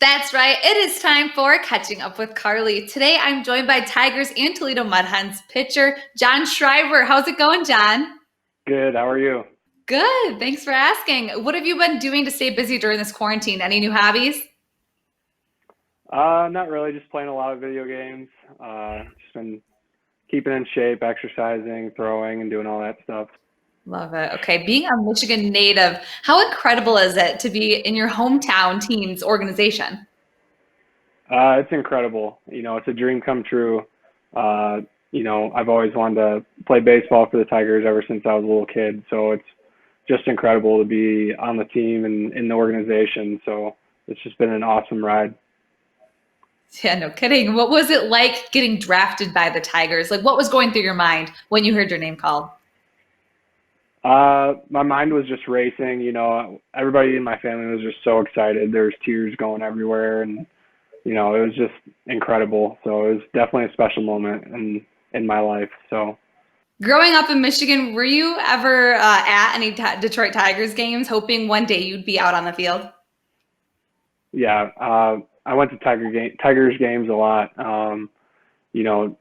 That's right. It is time for Catching Up with Carley. Today, I'm joined by Tigers and Toledo Mud Hens pitcher John Schreiber. How's it going, John? Good. How are you? Good. Thanks for asking. What have you been doing to stay busy during this quarantine? Any new hobbies? Not really. Just playing a lot of video games. Just been keeping in shape, exercising, throwing, and doing all that stuff. Love it. Okay. Being a Michigan native, how incredible is it to be in your hometown team's organization? It's incredible. It's a dream come true. Uh, I've always wanted to play baseball for the Tigers ever since I was a little kid. So it's just incredible to be on the team and in the organization. So it's just been an awesome ride. Yeah, no kidding. What was it like getting drafted by the Tigers? Like, what was going through your mind when you heard your name called? My mind was just racing. Everybody in my family was just so excited. There was tears going everywhere, and it was just incredible. So it was definitely a special moment in my life. So Growing up in Michigan, were you ever at any Detroit Tigers games, hoping one day you'd be out on the field? yeah, I went to Tigers games a lot. Some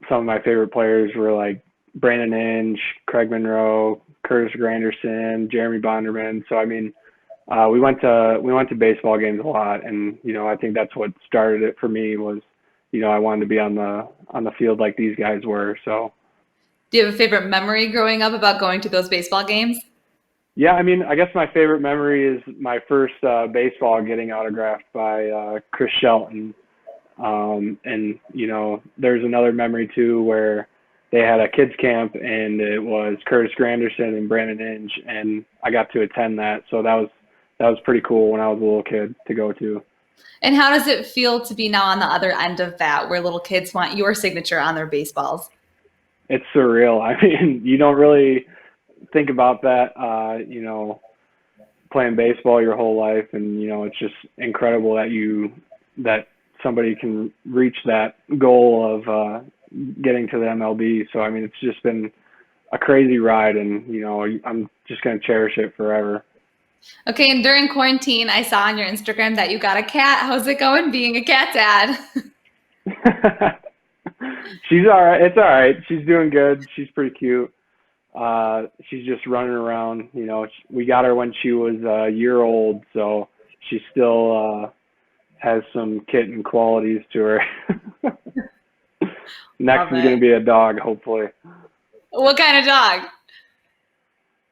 of my favorite players were like Brandon Inge, Craig Monroe, Curtis Granderson, Jeremy Bonderman. So I mean, we went to baseball games a lot, and I think that's what started it for me was I wanted to be on the field like these guys were. So Do you have a favorite memory growing up about going to those baseball games? yeah, I mean, I guess my favorite memory is my first baseball getting autographed by Chris Shelton. And there's another memory too where they had a kids camp and it was Curtis Granderson and Brandon Inge, and I got to attend that. So that was pretty cool when I was a little kid to go to. And how does it feel to be now on the other end of that, where little kids want your signature on their baseballs? It's surreal. I mean, you don't really think about that, playing baseball your whole life, and it's just incredible that somebody can reach that goal of getting to the MLB. So I mean, it's just been a crazy ride, and I'm just gonna cherish it forever. Okay, and during quarantine, I saw on your Instagram that you got a cat. How's it going being a cat dad? She's all right. It's all right. She's doing good. She's pretty cute. She's just running around. We got her when she was a year old, so she still has some kitten qualities to her. Next Love is going to it. be a dog, hopefully. What kind of dog?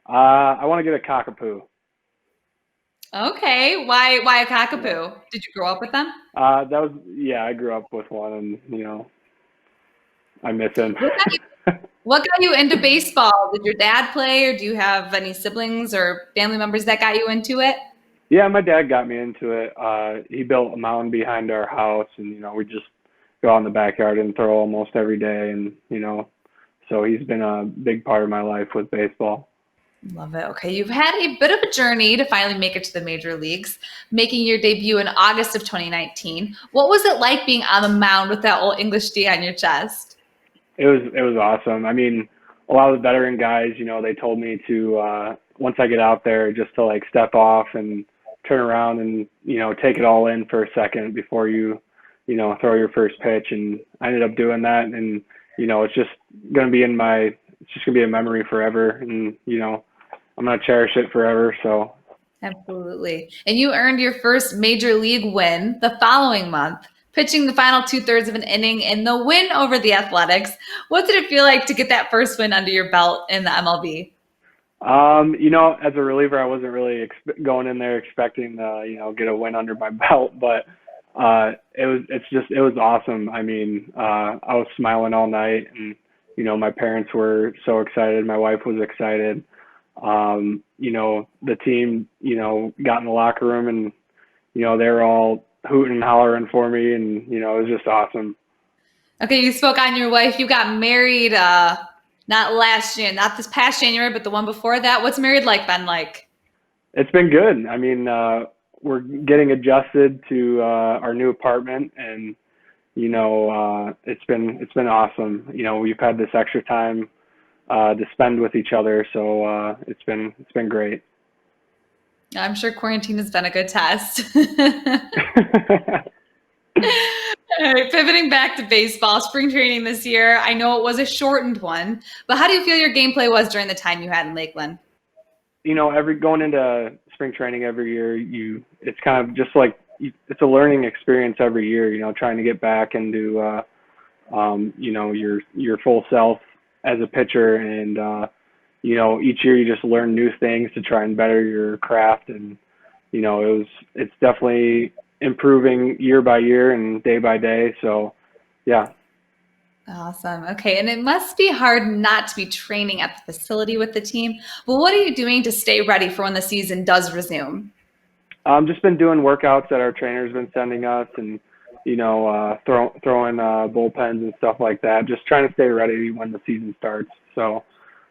I want to get a cockapoo. Okay, why a Yeah. cockapoo? Did you grow up with them? Yeah, I grew up with one, and I miss him. What got you, what got you into baseball? Did your dad play, or do you have any siblings or family members that got you into it? Yeah, my dad got me into it. He built a mound behind our house, and we just go out in the backyard and throw almost every day, and so he's been a big part of my life with baseball. Love it. Okay, you've had a bit of a journey to finally make it to the major leagues, making your debut in August of 2019. What was it like being on the mound with that old English D on your chest? It was awesome. I mean, a lot of the veteran guys, they told me to once I get out there just to like step off and turn around and take it all in for a second before you throw your first pitch. And I ended up doing that, and it's just gonna be it's just gonna be a memory forever, and I'm gonna cherish it forever. So Absolutely. And you earned your first major league win the following month, pitching the final two-thirds of an inning in the win over the Athletics. What did it feel like to get that first win under your belt in the MLB? as a reliever, I wasn't really going in there expecting to, get a win under my belt, but it was awesome. I mean, I was smiling all night, and my parents were so excited. My wife was excited. The team, got in the locker room, and they were all hooting and hollering for me, and it was just awesome. Okay, you spoke on your wife. You got married not last year, not this past January, but the one before that. What's married like been like? It's been good. I mean, we're getting adjusted to our new apartment, and it's been awesome. We've had this extra time to spend with each other, so it's been great. I'm sure quarantine has been a good test. pivoting back to baseball, spring training this year, I know it was a shortened one, but how do you feel your gameplay was during the time you had in Lakeland? Every going into spring training every year, it's kind of just like it's a learning experience every year. Trying to get back into your full self as a pitcher, and each year you just learn new things to try and better your craft, and it's definitely improving year by year and day by day. So, yeah. Awesome. Okay. And it must be hard not to be training at the facility with the team. But what are you doing to stay ready for when the season does resume? Just been doing workouts that our trainer's been sending us, and throwing bullpens and stuff like that. Just trying to stay ready when the season starts. So,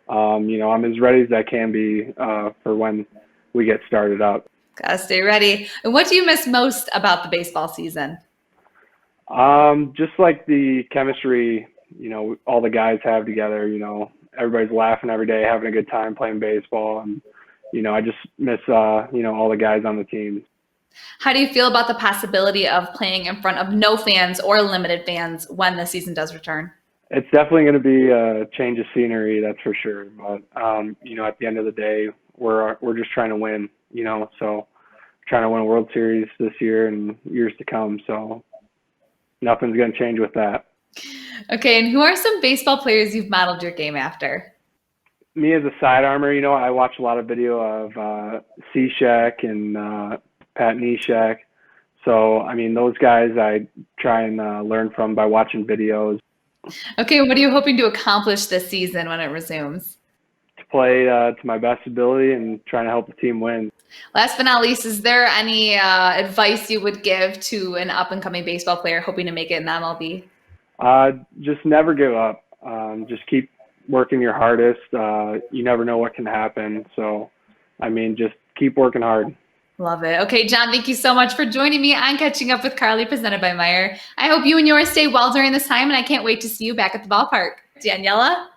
I'm as ready as I can be for when we get started up. Gotta stay ready. And what do you miss most about the baseball season? Just like the chemistry, all the guys have together. Everybody's laughing every day, having a good time playing baseball, and I just miss all the guys on the team. How do you feel about the possibility of playing in front of no fans or limited fans when the season does return? It's definitely going to be a change of scenery, that's for sure. But at the end of the day, we're just trying to win. So trying to win a World Series this year and years to come. So nothing's going to change with that. Okay, and who are some baseball players you've modeled your game after? Me as a sidearmer, I watch a lot of video of C-Shek and Pat Neshek. So, those guys I try and learn from by watching videos. Okay, what are you hoping to accomplish this season when it resumes? To play to my best ability and trying to help the team win. Last but not least, is there any advice you would give to an up-and-coming baseball player hoping to make it in MLB? Just never give up. Just keep working your hardest. You never know what can happen. So, just keep working hard. Love it. Okay, John, thank you so much for joining me on Catching Up with Carley, presented by Meijer. I hope you and yours stay well during this time, and I can't wait to see you back at the ballpark. Daniela?